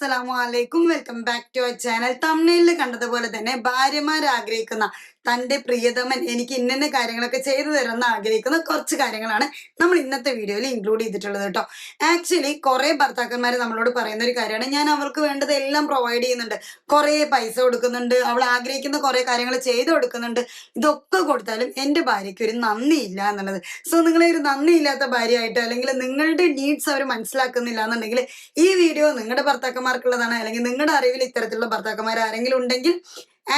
അസ്സലാമു അലൈക്കും. Welcome back to our channel. തംബ്നെയിലിൽ കണ്ടതുപോലെ തന്നെ ഭാര്യമാർ ആഗ്രഹിക്കുന്ന തന്റെ പ്രിയതമൻ എനിക്ക് ഇന്ന കാര്യങ്ങളൊക്കെ ചെയ്തു തരുമെന്ന് ആഗ്രഹിക്കുന്ന കുറച്ച് കാര്യങ്ങളാണ് നമ്മൾ ഇന്നത്തെ വീഡിയോയിൽ ഇൻക്ലൂഡ് ചെയ്തിട്ടുള്ളത് കേട്ടോ. ആക്ച്വലി കുറെ ഭർത്താക്കന്മാർ നമ്മളോട് പറയുന്ന ഒരു കാര്യമാണ്, ഞാൻ അവൾക്ക് വേണ്ടതെല്ലാം പ്രൊവൈഡ് ചെയ്യുന്നുണ്ട്, കുറെ പൈസ കൊടുക്കുന്നുണ്ട്, അവൾ ആഗ്രഹിക്കുന്ന കുറെ കാര്യങ്ങൾ ചെയ്തു കൊടുക്കുന്നുണ്ട്, ഇതൊക്കെ കൊടുത്താലും എൻ്റെ ഭാര്യയ്ക്ക് ഒരു നന്ദിയില്ല എന്നുള്ളത്. സോ നിങ്ങളെ ഒരു നന്ദിയില്ലാത്ത ഭാര്യയായിട്ട് അല്ലെങ്കിൽ നിങ്ങളുടെ നീഡ്സ് അവർ മനസ്സിലാക്കുന്നില്ല എന്നുണ്ടെങ്കിൽ ഈ വീഡിയോ നിങ്ങളുടെ ഭർത്താക്കന്മാർക്കുള്ളതാണ്. അല്ലെങ്കിൽ നിങ്ങളുടെ അറിവിൽ ഇത്തരത്തിലുള്ള ഭർത്താക്കന്മാർ ആരെങ്കിലും ഉണ്ടെങ്കിൽ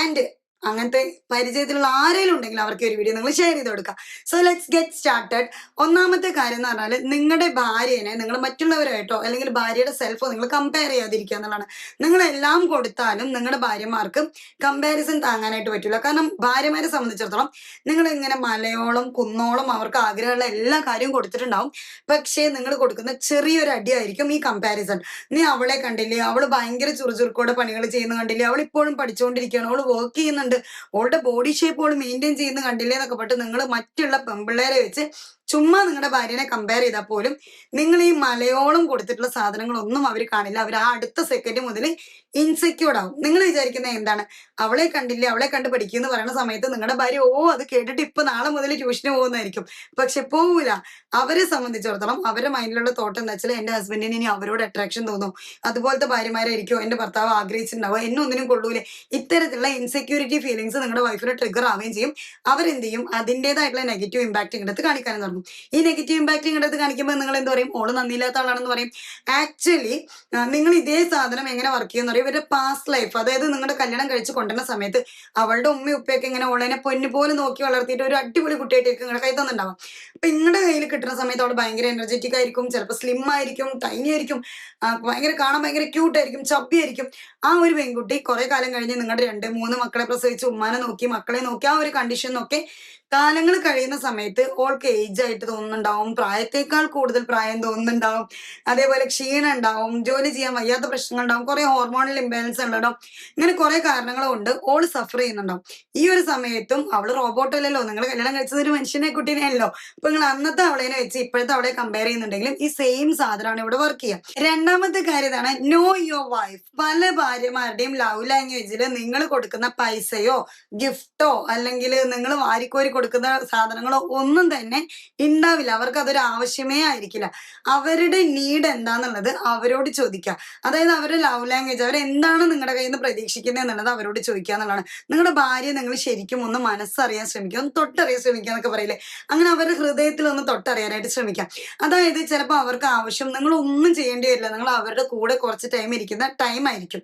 ആൻഡ് അങ്ങനത്തെ പരിചയത്തിലുള്ള ആരെങ്കിലും ഉണ്ടെങ്കിൽ അവർക്ക് ഒരു വീഡിയോ നിങ്ങൾ ഷെയർ ചെയ്ത് കൊടുക്കാം. So let's get started. ഒന്നാമത്തെ കാര്യം എന്ന് പറഞ്ഞാൽ നിങ്ങളുടെ ഭാര്യനെ നിങ്ങൾ മറ്റുള്ളവരായിട്ടോ അല്ലെങ്കിൽ ഭാര്യയുടെ സെൽഫോ നിങ്ങൾ കമ്പയർ ചെയ്യാതിരിക്കുക എന്നുള്ളതാണ്. നിങ്ങൾ എല്ലാം കൊടുത്താലും നിങ്ങളുടെ ഭാര്യമാർക്ക് കമ്പാരിസൺ താങ്ങാനായിട്ട് പറ്റില്ല. കാരണം ഭാര്യമാരെ സംബന്ധിച്ചിടത്തോളം നിങ്ങൾ ഇങ്ങനെ മലയോളം കുന്നോളം അവർക്ക് ആഗ്രഹമുള്ള എല്ലാ കാര്യവും കൊടുത്തിട്ടുണ്ടാവും. പക്ഷേ നിങ്ങൾ കൊടുക്കുന്ന ചെറിയൊരു അടിയായിരിക്കും ഈ കമ്പാരിസൺ. നീ അവളെ കണ്ടില്ലേ, അവള് ഭയങ്കര ചുറുചുറുക്കോടെ പണികൾ ചെയ്യുന്ന കണ്ടില്ലേ, അവൾ ഇപ്പോഴും പഠിച്ചുകൊണ്ടിരിക്കുകയാണ്, അവള് വർക്ക് ചെയ്യുന്നുണ്ട്, ഓളുടെ ബോഡി ഷേപ്പ് ഓൾ മെയിൻറ്റെയിൻ ചെയ്യുന്ന കണ്ടില്ലേ എന്നൊക്കെ പറഞ്ഞിട്ട് നിങ്ങൾ മറ്റുള്ള പെമ്പിള്ളേരെ വെച്ച് ചുമ്മാ നിങ്ങളുടെ ഭാര്യനെ കമ്പയർ ചെയ്താൽ പോലും നിങ്ങൾ ഈ മലയോളം കൊടുത്തിട്ടുള്ള സാധനങ്ങളൊന്നും അവർ കാണില്ല. അവർ ആ അടുത്ത സെക്കൻഡ് മുതൽ ഇൻസെക്യൂർഡ് ആവും. നിങ്ങൾ വിചാരിക്കുന്നത് എന്താണ്, അവളെ കണ്ടില്ലേ, അവളെ കണ്ട് പഠിക്കുമെന്ന് പറയുന്ന സമയത്ത് നിങ്ങളുടെ ഭാര്യ അത് കേട്ടിട്ട് ഇപ്പൊ നാളെ മുതൽ ട്യൂഷന് പോകുന്നതായിരിക്കും. പക്ഷെ പോവില്ല. അവരെ സംബന്ധിച്ചിടത്തോളം അവരുടെ മൈൻഡിലുള്ള തോട്ടം എന്താ വെച്ചാൽ എന്റെ ഹസ്ബൻഡിന് ഇനി അവരോട് അട്രാക്ഷൻ തോന്നും, അതുപോലത്തെ ഭാര്യമാരായിരിക്കും എന്റെ ഭർത്താവ് ആഗ്രഹിച്ചിട്ടുണ്ടാവുക, എന്നെ ഒന്നിനും കൊള്ളൂലേ. ഇത്തരത്തിലുള്ള ഇൻസെക്യൂരിറ്റി ഫീലിങ്സ് നിങ്ങളുടെ വൈഫിന് ട്രിഗർ ആവുകയും ചെയ്യും. അവരെന്ത് ചെയ്യും, അതിൻ്റെതായിട്ടുള്ള നെഗറ്റീവ് ഇമ്പാക്ട് ഇങ്ങോട്ട് കാണിക്കാനും തുടങ്ങും. ഈ നെഗറ്റീവ് ഇമ്പാക്ട് ഇങ്ങോട്ട് കാണിക്കുമ്പോൾ നിങ്ങൾ എന്ത് പറയും, ഓള് നന്ദിയില്ലാത്ത ആളാണെന്ന് പറയും. ആക്ച്വലി നിങ്ങൾ ഇതേ സാധനം എങ്ങനെ വർക്ക് ചെയ്യുന്ന പറയും, ഇവരുടെ പാസ്റ്റ് ലൈഫ്, അതായത് നിങ്ങളുടെ കല്യാണം കഴിച്ച് കൊണ്ടുവരുന്ന സമയത്ത് അവളുടെ ഉമ്മയും ഉപ്പയൊക്കെ ഇങ്ങനെ ഓളനെ പൊന്നു പോലെ നോക്കി വളർത്തിയിട്ട് ഒരു അടിപൊളി കുട്ടിയായിട്ട് നിങ്ങളുടെ കൈ തന്നിട്ടുണ്ടാവും. അപ്പൊ നിങ്ങളുടെ കയ്യിൽ കിട്ടുന്ന സമയത്ത് അവൾ ഭയങ്കര എനർജറ്റിക് ആയിരിക്കും, ചിലപ്പോൾ സ്ലിം ആയിരിക്കും, ടൈനി ആയിരിക്കും, ഭയങ്കര കാണാൻ ഭയങ്കര ക്യൂട്ട് ആയിരിക്കും, ചബ്ബി ആയിരിക്കും. ആ ഒരു പെൺകുട്ടി കുറെ കാലം കഴിഞ്ഞ് നിങ്ങളുടെ 2-3 മക്കളെ പ്രസവിച്ച് ഉമ്മാനെ നോക്കി മക്കളെ നോക്കി ആ ഒരു കണ്ടീഷൻ നോക്കി കാലങ്ങൾ കഴിയുന്ന സമയത്ത് ഓൾക്ക് ഏജ് ആയിട്ട് തോന്നുന്നുണ്ടാവും, പ്രായത്തേക്കാൾ കൂടുതൽ പ്രായം തോന്നുന്നുണ്ടാവും, അതേപോലെ ക്ഷീണം ഉണ്ടാവും, ജോലി ചെയ്യാൻ വയ്യാത്ത പ്രശ്നങ്ങൾ ഉണ്ടാവും, കുറെ ഹോർമോണൽ ഇംബാലൻസ് ഉണ്ടാവും. ഇങ്ങനെ കുറെ കാരണങ്ങൾ കൊണ്ട് ഓള് സഫർ ചെയ്യുന്നുണ്ടാവും. ഈ ഒരു സമയത്തും അവള് റോബോട്ടല്ലല്ലോ, നിങ്ങൾ കല്യാണം കഴിച്ചത് ഒരു മനുഷ്യനെ കുട്ടീനെയല്ലോ. അപ്പൊ നിങ്ങൾ അന്നത്തെ അവളേനെ വെച്ച് ഇപ്പോഴത്തെ അവളെ കമ്പയർ ചെയ്യുന്നുണ്ടെങ്കിലും ഈ സെയിം സാധനമാണ് ഇവിടെ വർക്ക് ചെയ്യുക. രണ്ടാമത്തെ കാര്യം ഇതാണ്, നോ യുവർ വൈഫ്. പല ഭാര്യമാരുടെയും ലവ് ലാംഗ്വേജിൽ നിങ്ങൾ കൊടുക്കുന്ന പൈസയോ ഗിഫ്റ്റോ അല്ലെങ്കിൽ നിങ്ങൾ വാരിക്കോരി കൊടുക്കുന്ന സാധനങ്ങളോ ഒന്നും തന്നെ ഉണ്ടാവില്ല. അവർക്ക് അതൊരു ആവശ്യമേ ആയിരിക്കില്ല. അവരുടെ നീഡ് എന്താന്നുള്ളത് അവരോട് ചോദിക്കുക. അതായത് അവരുടെ ലവ് ലാംഗ്വേജ്, അവരെന്താണ് നിങ്ങളുടെ കയ്യിൽ നിന്ന് പ്രതീക്ഷിക്കുന്നത് എന്നുള്ളത് അവരോട് ചോദിക്കുക എന്നുള്ളതാണ്. നിങ്ങളുടെ ഭാര്യ നിങ്ങൾ ശരിക്കും ഒന്ന് മനസ്സറിയാൻ ശ്രമിക്കുക, ഒന്ന് തൊട്ടറിയാൻ ശ്രമിക്കുക എന്നൊക്കെ പറയില്ലേ, അങ്ങനെ അവരുടെ ഹൃദയത്തിൽ ഒന്ന് തൊട്ടറിയാനായിട്ട് ശ്രമിക്കാം. അതായത് ചിലപ്പോൾ അവർക്ക് ആവശ്യം നിങ്ങൾ ഒന്നും ചെയ്യേണ്ടി വരില്ല, നിങ്ങൾ അവരുടെ കൂടെ കുറച്ച് ടൈം ഇരിക്കുന്ന ടൈം ആയിരിക്കും,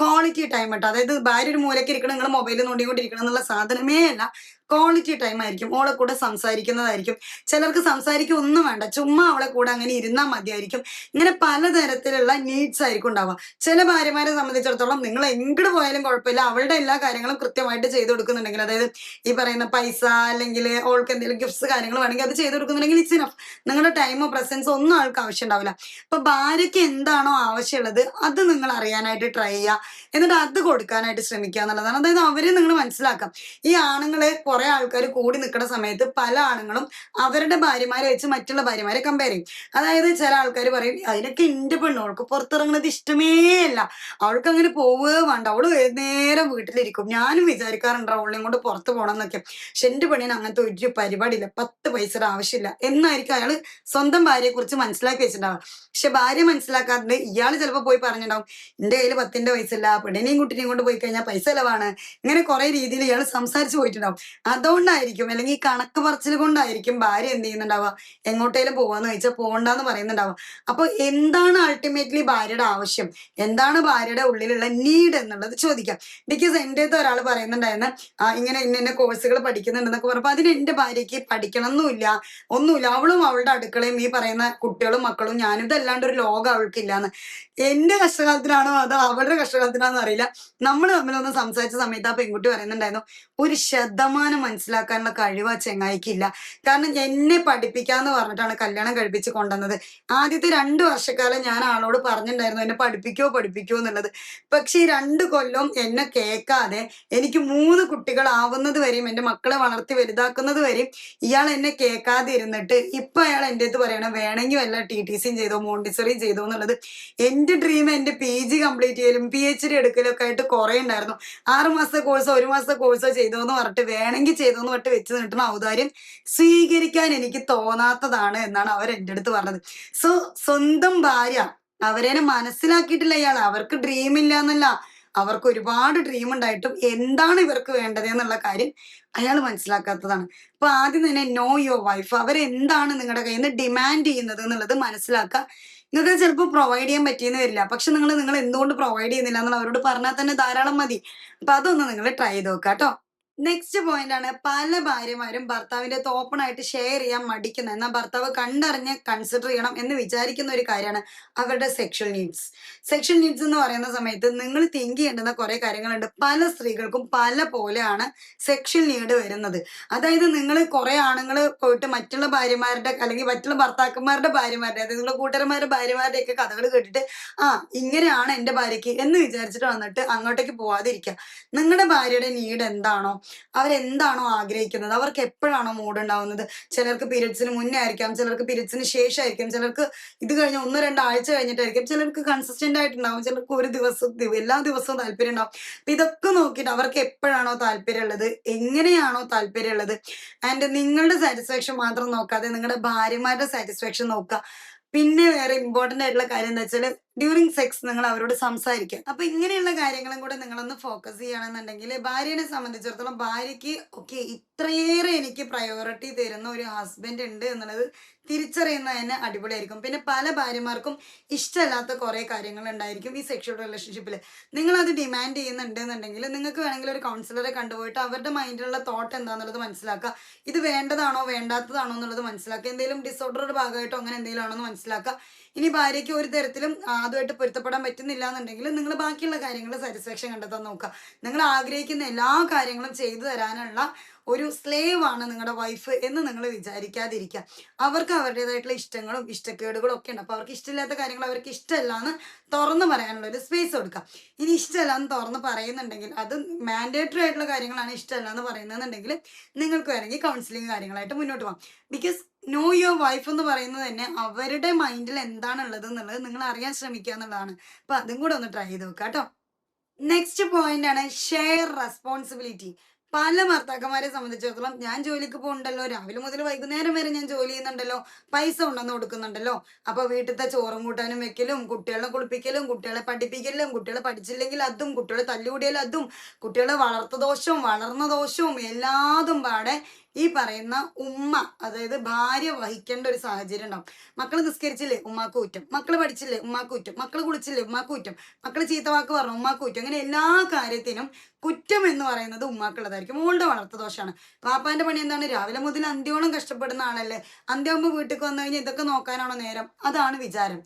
ക്വാളിറ്റി ടൈം കേട്ടോ. അതായത് ഭാര്യ ഒരു മൂലയ്ക്ക് ഇരിക്കണം, നിങ്ങൾ മൊബൈലിൽ നോണ്ടിക്കൊണ്ടിരിക്കണം എന്നുള്ള സാധനമേ അല്ല, ക്വാളിറ്റി ടൈം ആയിരിക്കും. ഓളെ കൂടെ സംസാരിക്കുന്നതായിരിക്കും. ചിലർക്ക് സംസാരിക്കുക ഒന്നും വേണ്ട, ചുമ്മാ അവളെ കൂടെ അങ്ങനെ ഇരുന്നാൽ മതിയായിരിക്കും. ഇങ്ങനെ പലതരത്തിലുള്ള നീഡ്സ് ആയിരിക്കും ഉണ്ടാവുക. ചില ഭാര്യമാരെ സംബന്ധിച്ചിടത്തോളം നിങ്ങൾ എങ്ങോട്ട് പോയാലും കുഴപ്പമില്ല, അവളുടെ എല്ലാ കാര്യങ്ങളും കൃത്യമായിട്ട് ചെയ്തു കൊടുക്കുന്നുണ്ടെങ്കിൽ, അതായത് ഈ പറയുന്ന പൈസ അല്ലെങ്കിൽ ഓൾക്ക് എന്തെങ്കിലും ഗിഫ്റ്റ്സ് കാര്യങ്ങൾ വേണമെങ്കിൽ അത് ചെയ്തു കൊടുക്കുന്നുണ്ടെങ്കിൽ ഇറ്റ്സ് ഇനഫ്. നിങ്ങളുടെ ടൈമോ പ്രസൻസോ ഒന്നും ആൾക്ക് ആവശ്യം ഉണ്ടാവില്ല. അപ്പൊ ഭാര്യയ്ക്ക് എന്താണോ ആവശ്യമുള്ളത് അത് നിങ്ങൾ അറിയാനായിട്ട് ട്രൈ ചെയ്യുക, എന്നിട്ട് അത് കൊടുക്കാനായിട്ട് ശ്രമിക്കുക എന്നുള്ളതാണ്. അതായത് അവരെ നിങ്ങൾ മനസ്സിലാക്കാം. ഈ ആണുങ്ങളെ കുറെ ആൾക്കാർ കൂടി നിൽക്കുന്ന സമയത്ത് പല ആണുങ്ങളും അവരുടെ ഭാര്യമാരെ വെച്ച് മറ്റുള്ള ഭാര്യമാരെ കമ്പയർ ചെയ്യും. അതായത് ചില ആൾക്കാർ പറയും, അതിനൊക്കെ എന്റെ പെണ്ണു, അവൾക്ക് പുറത്തിറങ്ങുന്നത് ഇഷ്ടമേ അല്ല, അവൾക്ക് അങ്ങനെ പോവുകയോ വേണ്ട, അവള് നേരം വീട്ടിലിരിക്കും, ഞാനും വിചാരിക്കാറുണ്ട് അവളെയും കൊണ്ട് പുറത്ത് പോകണം എന്നൊക്കെ, പക്ഷെ എന്റെ പെണ്ണിന് അങ്ങനത്തെ ഒരു പരിപാടിയില്ല, 10 പൈസയുടെ ആവശ്യമില്ല എന്നായിരിക്കും അയാൾ സ്വന്തം ഭാര്യയെ കുറിച്ച് മനസ്സിലാക്കി വെച്ചിട്ടുണ്ടാവുക. പക്ഷെ ഭാര്യ മനസ്സിലാക്കാറുണ്ട്, ഇയാൾ ചിലപ്പോൾ പോയി പറഞ്ഞിട്ടുണ്ടാവും, എന്റെ കയ്യിൽ 10 പൈസ ഇല്ല, പെണ്ണിനെയും കുട്ടിനെയും കൊണ്ട് പോയി കഴിഞ്ഞാൽ പൈസ ചെലവാണ്, ഇങ്ങനെ കുറെ രീതിയിൽ ഇയാൾ സംസാരിച്ച് പോയിട്ടുണ്ടാവും. അതുകൊണ്ടായിരിക്കും, അല്ലെങ്കിൽ ഈ കണക്ക് പറച്ചിൽ കൊണ്ടായിരിക്കും ഭാര്യ എന്ത് ചെയ്യുന്നുണ്ടാവുക, എങ്ങോട്ടേലും പോവാന്ന് ചോദിച്ചാൽ പോകണ്ടെന്ന് പറയുന്നുണ്ടാവുക. അപ്പൊ എന്താണ് അൾട്ടിമേറ്റ്ലി ഭാര്യയുടെ ആവശ്യം, എന്താണ് ഭാര്യയുടെ ഉള്ളിലുള്ള നീഡ് എന്നുള്ളത് ചോദിക്കാം. ബിക്കോസ് എൻ്റെ അടുത്ത് ഒരാൾ പറയുന്നുണ്ടായിരുന്നു, ഇങ്ങനെ ഇന്ന കോഴ്സുകൾ പഠിക്കുന്നുണ്ടെന്നൊക്കെ പറഞ്ഞപ്പോൾ അതിന് എൻ്റെ ഭാര്യയ്ക്ക് പഠിക്കണമെന്നില്ല, ഒന്നുമില്ല, അവളും അവളുടെ അടുക്കളയും ഈ പറയുന്ന കുട്ടികളും മക്കളും ഞാനും, ഇതല്ലാണ്ട് ഒരു ലോകം അവൾക്കില്ലാന്ന്. എന്റെ കഷ്ടകാലത്തിനാണോ അതോ അവളുടെ കഷ്ടകാലത്തിനാണോ അറിയില്ല, നമ്മൾ തമ്മിലൊന്ന് സംസാരിച്ച സമയത്ത് ആ പെൺകുട്ടി പറയുന്നുണ്ടായിരുന്നു, 1% മനസ്സിലാക്കാനുള്ള കഴിവ് ആ ചെങ്ങായിക്കില്ല. കാരണം എന്നെ പഠിപ്പിക്കാന്ന് പറഞ്ഞിട്ടാണ് കല്യാണം കഴിപ്പിച്ച് കൊണ്ടുവന്നത്. ആദ്യത്തെ 2 വർഷക്കാലം ഞാൻ ആളോട് പറഞ്ഞിട്ടുണ്ടായിരുന്നു എന്നെ പഠിപ്പിക്കോ എന്നുള്ളത്. പക്ഷേ ഈ 2 കൊല്ലം എന്നെ കേൾക്കാതെ എനിക്ക് 3 കുട്ടികളാവുന്നത് വരെയും എൻ്റെ മക്കളെ വളർത്തി വലുതാക്കുന്നത് വരെയും ഇയാൾ എന്നെ കേൾക്കാതെ ഇരുന്നിട്ട് ഇപ്പൊ അയാൾ എൻ്റെ അടുത്ത് പറയണം വേണമെങ്കിൽ വല്ല TTCയും ചെയ്തോ മോണ്ടിസറിയും ചെയ്തോ എന്നുള്ളത്. എൻ്റെ ഡ്രീം എൻ്റെ PG കംപ്ലീറ്റ് ചെയ്യലും PhD എടുക്കലും ഒക്കെ ആയിട്ട് കുറേ ഉണ്ടായിരുന്നു. 6 മാസത്തെ കോഴ്സോ 1 മാസത്തെ കോഴ്സോ ചെയ്തോന്ന് പറഞ്ഞിട്ട് വേണമെങ്കിൽ ചെയ്തോന്ന് പറഞ്ഞിട്ട് വെച്ച് നീട്ടുന്ന ഔദാര്യം സ്വീകരിക്കാൻ എനിക്ക് തോന്നാത്തതാണ് എന്നാണ് അവർ എൻ്റെ അടുത്ത് പറഞ്ഞത്. സോ സ്വന്തം ഭാര്യ അവരേനെ മനസ്സിലാക്കിയിട്ടില്ല ഇയാൾ. അവർക്ക് ഡ്രീം ഇല്ല എന്നല്ല, അവർക്ക് ഒരുപാട് ഡ്രീം ഉണ്ടായിട്ടും എന്താണ് ഇവർക്ക് വേണ്ടത് എന്നുള്ള കാര്യം അയാൾ മനസ്സിലാക്കാത്തതാണ്. അപ്പൊ ആദ്യം തന്നെ നോ യുവർ വൈഫ്. അവരെന്താണ് നിങ്ങളുടെ കയ്യിൽ നിന്ന് ഡിമാൻഡ് ചെയ്യുന്നത് എന്നുള്ളത് മനസ്സിലാക്കുക. നിങ്ങൾക്ക് ചിലപ്പോൾ പ്രൊവൈഡ് ചെയ്യാൻ പറ്റിയെന്ന് വരില്ല, പക്ഷെ നിങ്ങൾ എന്തുകൊണ്ട് പ്രൊവൈഡ് ചെയ്യുന്നില്ല എന്നുള്ള അവരോട് പറഞ്ഞാൽ തന്നെ ധാരാളം മതി. അപ്പൊ അതൊന്ന് നിങ്ങൾ ട്രൈ ചെയ്ത് നോക്കുക കേട്ടോ. നെക്സ്റ്റ് പോയിന്റ് ആണ്, പല ഭാര്യമാരും ഭർത്താവിന്റെ ഓപ്പൺ ആയിട്ട് ഷെയർ ചെയ്യാൻ മടിക്കുന്ന, എന്നാൽ ഭർത്താവ് കണ്ടറിഞ്ഞ് കൺസിഡർ ചെയ്യണം എന്ന് വിചാരിക്കുന്ന ഒരു കാര്യമാണ് അവരുടെ സെക്ഷൽ നീഡ്സ്. സെക്ഷൽ നീഡ്സ് എന്ന് പറയുന്ന സമയത്ത് നിങ്ങൾ തിങ്ക് ചെയ്യേണ്ടുന്ന കുറെ കാര്യങ്ങളുണ്ട്. പല സ്ത്രീകൾക്കും പല പോലെയാണ് സെക്ഷൽ നീഡ് വരുന്നത്. അതായത് നിങ്ങൾ കുറെ ആണുങ്ങൾ പോയിട്ട് മറ്റുള്ള ഭാര്യമാരുടെ അല്ലെങ്കിൽ മറ്റുള്ള ഭർത്താക്കന്മാരുടെ ഭാര്യമാരുടെ, അതായത് നിങ്ങളുടെ കൂട്ടുകാരന്മാരുടെ ഭാര്യമാരുടെ ഒക്കെ കഥകൾ കേട്ടിട്ട് ഇങ്ങനെയാണ് എൻ്റെ ഭാര്യയ്ക്ക് എന്ന് വിചാരിച്ചിട്ട് വന്നിട്ട് അങ്ങോട്ടേക്ക് പോവാതിരിക്കുക. നിങ്ങളുടെ ഭാര്യയുടെ നീഡ് എന്താണോ, അവരെന്താണോ ആഗ്രഹിക്കുന്നത്, അവർക്ക് എപ്പോഴാണോ മൂഡ് ഉണ്ടാവുന്നത്, ചിലർക്ക് പീരിയഡ്സിന് മുന്നേ ആയിരിക്കാം, ചിലർക്ക് പീരിയഡ്സിന് ശേഷമായിരിക്കും, ചിലർക്ക് ഇത് കഴിഞ്ഞ് 1-2 ആഴ്ച കഴിഞ്ഞിട്ടായിരിക്കും, ചിലർക്ക് കൺസിസ്റ്റന്റ് ആയിട്ടുണ്ടാവും, ചിലർക്ക് ഒരു ദിവസം എല്ലാ ദിവസവും താല്പര്യം ഉണ്ടാവും. അപ്പൊ ഇതൊക്കെ നോക്കിയിട്ട് അവർക്ക് എപ്പോഴാണോ താല്പര്യമുള്ളത്, എങ്ങനെയാണോ താല്പര്യമുള്ളത്, ആൻഡ് നിങ്ങളുടെ സാറ്റിസ്ഫാക്ഷൻ മാത്രം നോക്കാതെ നിങ്ങളുടെ ഭാര്യമാരുടെ സാറ്റിസ്ഫാക്ഷൻ നോക്കുക. പിന്നെ വേറെ ഇമ്പോർട്ടന്റ് ആയിട്ടുള്ള കാര്യം എന്താ വെച്ചാൽ ഡ്യൂറിങ് സെക്സ് നിങ്ങൾ അവരോട് സംസാരിക്കുക. അപ്പൊ ഇങ്ങനെയുള്ള കാര്യങ്ങളും കൂടെ നിങ്ങളൊന്ന് ഫോക്കസ് ചെയ്യുകയാണെന്നുണ്ടെങ്കിൽ ഭാര്യനെ സംബന്ധിച്ചിടത്തോളം ഭാര്യയ്ക്ക് ഓക്കെ ഇത്രയേറെ എനിക്ക് പ്രയോറിറ്റി തരുന്ന ഒരു ഹസ്ബൻഡ് ഉണ്ട് എന്നുള്ളത് തിരിച്ചറിയുന്നത് തന്നെ അടിപൊളിയായിരിക്കും. പിന്നെ പല ഭാര്യമാർക്കും ഇഷ്ടമല്ലാത്ത കുറെ കാര്യങ്ങൾ ഉണ്ടായിരിക്കും ഈ സെക്ഷൽ റിലേഷൻഷിപ്പിൽ. നിങ്ങൾ അത് ഡിമാൻഡ് ചെയ്യുന്നുണ്ട് എന്നുണ്ടെങ്കിൽ നിങ്ങൾക്ക് വേണമെങ്കിൽ ഒരു കൗൺസിലറെ കണ്ടുപോയിട്ട് അവരുടെ മൈൻഡിലുള്ള തോട്ട് എന്താണെന്നുള്ളത് മനസ്സിലാക്കുക. ഇത് വേണ്ടതാണോ വേണ്ടാത്തതാണോ എന്നുള്ളത് മനസ്സിലാക്കുക. എന്തെങ്കിലും ഡിസോർഡറുടെ ഭാഗമായിട്ടോ അങ്ങനെ എന്തെങ്കിലും ആണോ എന്ന് മനസ്സിലാക്കുക. ഇനി ഭാര്യയ്ക്ക് ഒരു തരത്തിലും അതുമായിട്ട് പൊരുത്തപ്പെടാൻ പറ്റുന്നില്ല എന്നുണ്ടെങ്കിൽ നിങ്ങൾ ബാക്കിയുള്ള കാര്യങ്ങൾ സാറ്റിസ്ഫാക്ഷൻ കണ്ടെത്താൻ നോക്കുക. നിങ്ങൾ ആഗ്രഹിക്കുന്ന എല്ലാ കാര്യങ്ങളും ചെയ്തു തരാനുള്ള ഒരു സ്ലേവ് ആണ് നിങ്ങളുടെ വൈഫ് എന്ന് നിങ്ങൾ വിചാരിക്കാതിരിക്കുക. അവർക്ക് അവരുടേതായിട്ടുള്ള ഇഷ്ടങ്ങളും ഇഷ്ടക്കേടുകളും ഒക്കെ ഉണ്ട്. അപ്പൊ അവർക്ക് ഇഷ്ടമില്ലാത്ത കാര്യങ്ങൾ അവർക്ക് ഇഷ്ടമല്ല എന്ന് തുറന്നു പറയാനുള്ള ഒരു സ്പേസ് കൊടുക്കുക. ഇനി ഇഷ്ടമല്ല എന്ന് തുറന്ന് പറയുന്നുണ്ടെങ്കിൽ അത് മാൻഡേറ്ററി ആയിട്ടുള്ള കാര്യങ്ങളാണ് ഇഷ്ടമല്ല എന്ന് പറയുന്നതെന്നുണ്ടെങ്കിൽ നിങ്ങൾക്ക് വേണമെങ്കിൽ കൗൺസിലിംഗ് കാര്യങ്ങളായിട്ട് മുന്നോട്ട് പോകാം. ബിക്കോസ് നോ യുവർ വൈഫ് എന്ന് പറയുന്നത് തന്നെ അവരുടെ മൈൻഡിൽ എന്താണുള്ളത് എന്നുള്ളത് നിങ്ങൾ അറിയാൻ ശ്രമിക്കുക എന്നുള്ളതാണ്. അപ്പൊ അതും കൂടെ ഒന്ന് ട്രൈ ചെയ്ത് നോക്കാം കേട്ടോ. നെക്സ്റ്റ് പോയിന്റ് ആണ് ഷെയർ റെസ്പോൺസിബിലിറ്റി. പല ഭർത്താക്കന്മാരെ സംബന്ധിച്ചിടത്തോളം ഞാൻ ജോലിക്ക് പോകുന്നുണ്ടല്ലോ, രാവിലെ മുതൽ വൈകുന്നേരം വരെ ഞാൻ ജോലി ചെയ്യുന്നുണ്ടല്ലോ, പൈസ ഉണ്ടെന്ന് കൊടുക്കുന്നുണ്ടല്ലോ, അപ്പൊ വീട്ടിലത്തെ ചോറും കൂട്ടാനും വെക്കലും കുട്ടികളെ കുളിപ്പിക്കലും കുട്ടികളെ പഠിപ്പിക്കലും കുട്ടികളെ പഠിച്ചില്ലെങ്കിൽ അതും കുട്ടികളെ തല്ലുകൂടിയാലും അതും കുട്ടികളെ വളർത്തു ദോഷവും വളർന്ന ദോഷവും എല്ലാതും പാടെ ഈ പറയുന്ന ഉമ്മ, അതായത് ഭാര്യ വഹിക്കേണ്ട ഒരു സാഹചര്യം ഉണ്ടാവും. മക്കൾ നിസ്കരിച്ചില്ലേ ഉമ്മാക്ക് കുറ്റം, മക്കൾ പഠിച്ചില്ലേ ഉമ്മാക്ക് കുറ്റം, മക്കൾ കുളിച്ചില്ലേ ഉമ്മാക്ക് കുറ്റം, മക്കൾ ചീത്തവാക്ക് പറഞ്ഞു ഉമ്മാക്ക് കുറ്റം. അങ്ങനെ എല്ലാ കാര്യത്തിനും കുറ്റം എന്ന് പറയുന്നത് ഉമ്മാക്കുള്ളതായിരിക്കും. മോളുടെ വളർത്തു ദോഷമാണ്. പാപ്പാന്റെ പണി എന്താണ്? രാവിലെ മുതൽ അന്ത്യോളം കഷ്ടപ്പെടുന്ന ആളല്ലേ, അന്ത്യമാകുമ്പോൾ വീട്ടിൽ വന്നു കഴിഞ്ഞാൽ ഇതൊക്കെ നോക്കാനാണോ നേരം? അതാണ് വിചാരം.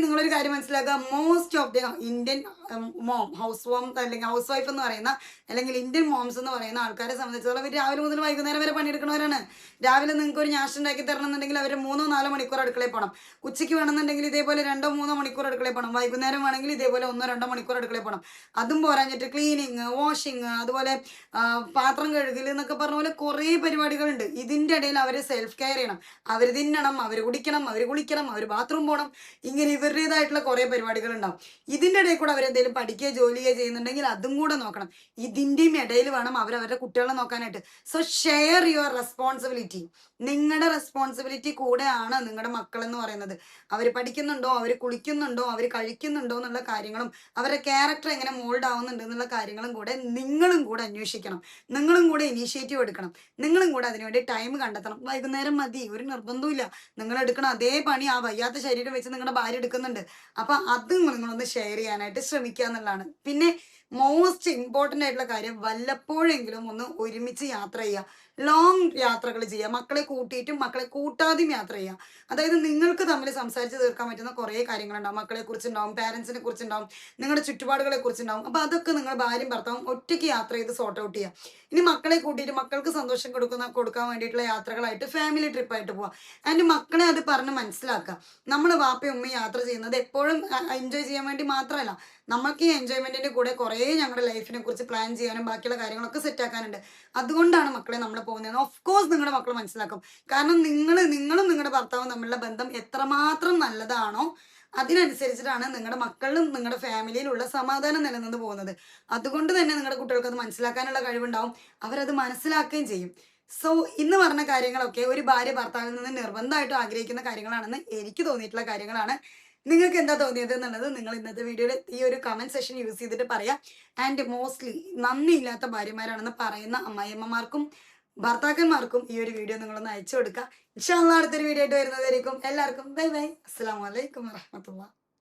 നിങ്ങളൊരു കാര്യം മനസ്സിലാക്കുക, most of the Indian house അല്ലെങ്കിൽ ഹൗസ് വൈഫ് എന്ന് പറയുന്ന അല്ലെങ്കിൽ ഇന്ത്യൻ മോംസ് എന്ന് പറയുന്ന ആൾക്കാരെ സംബന്ധിച്ചിടത്തോളം അവർ രാവിലെ മുതൽ വൈകുന്നേരം വരെ പണിയെടുക്കുന്നവരാണ്. രാവിലെ നിങ്ങൾക്ക് ഒരു ഞാഷ് ഉണ്ടാക്കി തരണം എന്നുണ്ടെങ്കിൽ അവർ 3-4 മണിക്കൂർ അടുക്കളയിൽ പോകണം. ഉച്ചയ്ക്ക് വേണമെന്നുണ്ടെങ്കിൽ ഇതേപോലെ 2-3 മണിക്കൂർ അടുക്കളയിൽ പോകണം. വൈകുന്നേരം വേണമെങ്കിൽ ഇതേപോലെ 1-2 മണിക്കൂർ അടുക്കളയിൽ പോകണം. അതും പോരാഞ്ഞിട്ട് ക്ലീനിങ്, വാഷിങ്, അതുപോലെ പാത്രം കഴുകൽ എന്നൊക്കെ പറഞ്ഞ പോലെ കുറേ പരിപാടികളുണ്ട്. ഇതിൻ്റെ ഇടയിൽ അവർ സെൽഫ് കെയർ ചെയ്യണം. അവർ തിന്നണം, അവർ കുടിക്കണം, അവർ കുളിക്കണം, അവർ ബാത്റൂം പോകണം. ഇങ്ങനെ ഇവരുടേതായിട്ടുള്ള കുറേ പരിപാടികൾ ഉണ്ടാവും. ഇതിൻ്റെ ഇടയിൽ കൂടെ അവരെന്തെങ്കിലും പഠിക്കുകയോ ജോലിയോ ചെയ്യുന്നുണ്ടെങ്കിൽ അതും കൂടെ നോക്കണം. ഇതിൻ്റെയും ഇടയിൽ വേണം അവരവരുടെ കുട്ടികളെ നോക്കാനായിട്ട്. So share your responsibility. നിങ്ങളുടെ റെസ്പോൺസിബിലിറ്റി കൂടെയാണ് നിങ്ങളുടെ മക്കൾ എന്ന് പറയുന്നത്. അവർ പഠിക്കുന്നുണ്ടോ, അവർ കുളിക്കുന്നുണ്ടോ, അവർ കഴിക്കുന്നുണ്ടോ എന്നുള്ള കാര്യങ്ങളും അവരുടെ ക്യാരക്ടർ എങ്ങനെ മോൾഡ് ആവുന്നുണ്ട് എന്നുള്ള കാര്യങ്ങളും കൂടെ നിങ്ങളും കൂടെ അന്വേഷിക്കണം. നിങ്ങളും കൂടെ ഇനീഷ്യേറ്റീവ് എടുക്കണം. നിങ്ങളും കൂടെ അതിനുവേണ്ടി ടൈം കണ്ടെത്തണം. വൈകുന്നേരം മതി, ഒരു നിർബന്ധമില്ല. നിങ്ങൾ എടുക്കണം അതേ പണി ആ വയ്യാത്ത ശരീരം വെച്ച് നിങ്ങളുടെ ഭാര്യ എടുക്കുന്നുണ്ട്. അപ്പൊ അത് നിങ്ങളൊന്ന് ഷെയർ ചെയ്യാനായിട്ട് ശ്രമിക്കുക എന്നുള്ളതാണ്. പിന്നെ മോസ്റ്റ് ഇമ്പോർട്ടൻ്റ് ആയിട്ടുള്ള കാര്യം വല്ലപ്പോഴെങ്കിലും ഒന്ന് ഒരുമിച്ച് യാത്ര ചെയ്യുക. ലോങ് യാത്രകൾ ചെയ്യുക. മക്കളെ കൂട്ടിയിട്ടും മക്കളെ കൂട്ടാതെയും യാത്ര ചെയ്യുക. അതായത് നിങ്ങൾക്ക് തമ്മിൽ സംസാരിച്ച് തീർക്കാൻ പറ്റുന്ന കുറേ കാര്യങ്ങളുണ്ടാവും. മക്കളെ കുറിച്ചുണ്ടാവും, പാരൻസിനെ കുറിച്ചുണ്ടാവും, നിങ്ങളുടെ ചുറ്റുപാടുകളെ കുറിച്ചുണ്ടാവും. അപ്പോൾ അതൊക്കെ നിങ്ങൾ ഭാര്യയും ഭർത്താവും ഒറ്റയ്ക്ക് യാത്ര ചെയ്ത് സോർട്ട് ഔട്ട് ചെയ്യുക. ഇനി മക്കളെ കൂട്ടിയിട്ട് മക്കൾക്ക് സന്തോഷം കൊടുക്കാൻ വേണ്ടിയിട്ടുള്ള യാത്രകളായിട്ട് ഫാമിലി ട്രിപ്പായിട്ട് പോവുക. ആൻഡ് മക്കളെ അത് പറഞ്ഞ് മനസ്സിലാക്കുക. നമ്മൾ വാപ്പയും ഉമ്മയും യാത്ര ചെയ്യുന്നത് എപ്പോഴും എൻജോയ് ചെയ്യാൻ വേണ്ടി മാത്രമല്ല, നമുക്ക് ഈ എൻജോയ്മെൻറ്റിൻ്റെ കൂടെ കുറേ ഞങ്ങളുടെ ലൈഫിനെ കുറിച്ച് പ്ലാൻ ചെയ്യാനും ബാക്കിയുള്ള കാര്യങ്ങളൊക്കെ സെറ്റ് ആക്കാനുണ്ട്. അതുകൊണ്ടാണ് മക്കളെ നമ്മൾ പോകുന്നത്. ഓഫ് കോഴ്സ് നിങ്ങളുടെ മക്കൾ മനസ്സിലാക്കും. കാരണം നിങ്ങളും നിങ്ങളുടെ ഭർത്താവും തമ്മിലുള്ള ബന്ധം എത്രമാത്രം നല്ലതാണോ അതിനനുസരിച്ചിട്ടാണ് നിങ്ങളുടെ മക്കളിലും നിങ്ങളുടെ ഫാമിലിയിലുള്ള സമാധാനം നിലനിന്ന് പോകുന്നത്. അതുകൊണ്ട് തന്നെ നിങ്ങളുടെ കുട്ടികൾക്ക് അത് മനസ്സിലാക്കാനുള്ള കഴിവുണ്ടാവും. അവരത് മനസ്സിലാക്കുകയും ചെയ്യും. സോ ഇന്ന് പറഞ്ഞ കാര്യങ്ങളൊക്കെ ഒരു ഭാര്യ ഭർത്താവിൽ നിന്ന് നിർബന്ധമായിട്ടും ആഗ്രഹിക്കുന്ന കാര്യങ്ങളാണെന്ന് എനിക്ക് തോന്നിയിട്ടുള്ള കാര്യങ്ങളാണ്. നിങ്ങൾക്ക് എന്താ തോന്നിയത് എന്നുള്ളത് നിങ്ങൾ ഇന്നത്തെ വീഡിയോയിൽ ഈ ഒരു കമന്റ് സെഷൻ യൂസ് ചെയ്തിട്ട് പറയാം. ആൻഡ് മോസ്റ്റ്ലി നന്ദിയില്ലാത്ത ഭാര്യമാരാണെന്ന് പറയുന്ന അമ്മായിയമ്മമാർക്കും ഭർത്താക്കന്മാർക്കും ഈ ഒരു വീഡിയോ നിങ്ങളൊന്ന് അയച്ചു കൊടുക്കുക. ഇൻഷാ അല്ലാഹ് അടുത്തൊരു വീഡിയോ ആയിട്ട് വരുന്നതായിരിക്കും. എല്ലാവർക്കും ബൈ ബൈ. അസ്സലാമു അലൈക്കും വറഹ്മത്തുള്ളാഹി.